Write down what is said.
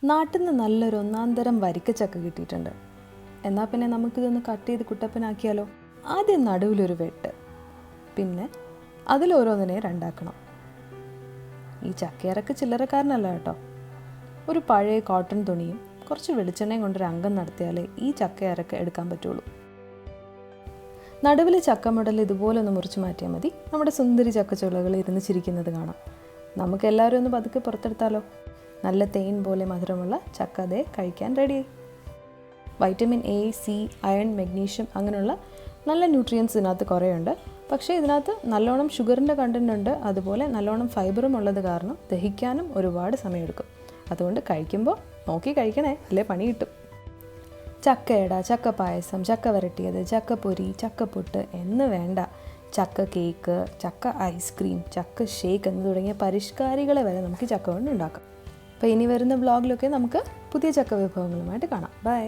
നാട്ടിൽ നിന്ന് നല്ലൊരു ഒന്നാന്തരം വരിക്കച്ചക്ക കിട്ടിയിട്ടുണ്ട്. എന്നാൽ പിന്നെ നമുക്കിതൊന്ന് കട്ട് ചെയ്ത് കുട്ടപ്പനാക്കിയാലോ? ആദ്യം നടുവിലൊരു വെട്ട്, പിന്നെ അതിലോരോന്നിനെ രണ്ടാക്കണം. ഈ ചക്കയിറക്ക് ചില്ലറക്കാരനല്ല കേട്ടോ. ഒരു പഴയ കോട്ടൺ തുണിയും കുറച്ച് വെളിച്ചെണ്ണയും കൊണ്ടൊരു അംഗം നടത്തിയാലേ ഈ ചക്കയിറക്ക് എടുക്കാൻ പറ്റുള്ളൂ. നടുവിലെ ചക്കമുടൽ ഇതുപോലെ ഒന്ന് മുറിച്ച് മാറ്റിയാൽ മതി. നമ്മുടെ സുന്ദരി ചക്കച്ചുളകൾ ഇരുന്ന് ചിരിക്കുന്നത് കാണാം. നമുക്കെല്ലാവരും ഒന്ന് പതുക്കെ പുറത്തെടുത്താലോ? നല്ല തേൻ പോലെ മധുരമുള്ള ചക്ക അതേ കഴിക്കാൻ റെഡിയായി. Vitamin A, C, iron, magnesium അങ്ങനെയുള്ള നല്ല ന്യൂട്രിയൻസ് ഇതിനകത്ത് കുറേയുണ്ട്. പക്ഷേ ഇതിനകത്ത് നല്ലോണം ഷുഗറിൻ്റെ കണ്ടൻ്റ് ഉണ്ട്. അതുപോലെ നല്ലോണം ഫൈബറും ഉള്ളത് കാരണം ദഹിക്കാനും ഒരുപാട് സമയമെടുക്കും. അതുകൊണ്ട് കഴിക്കുമ്പോൾ നോക്കി കഴിക്കണേ, അല്ലേ പണി കിട്ടും. ചക്കയട, ചക്ക പായസം, ചക്ക വരട്ടിയത്, ചക്കപ്പൊരി, ചക്കപ്പുട്ട് എന്ന് വേണ്ട, ചക്ക കേക്ക്, ചക്ക ഐസ്ക്രീം, ചക്ക ഷേക്ക് എന്ന് തുടങ്ങിയ പരിഷ്കാരികളെ വരെ നമുക്ക് ചക്ക കൊണ്ട് ഉണ്ടാക്കാം. അപ്പോൾ ഇനി വരുന്ന വ്ളോഗിലൊക്കെ നമുക്ക് പുതിയ ചക്ക വിഭവങ്ങളുമായിട്ട് കാണാം. ബൈ.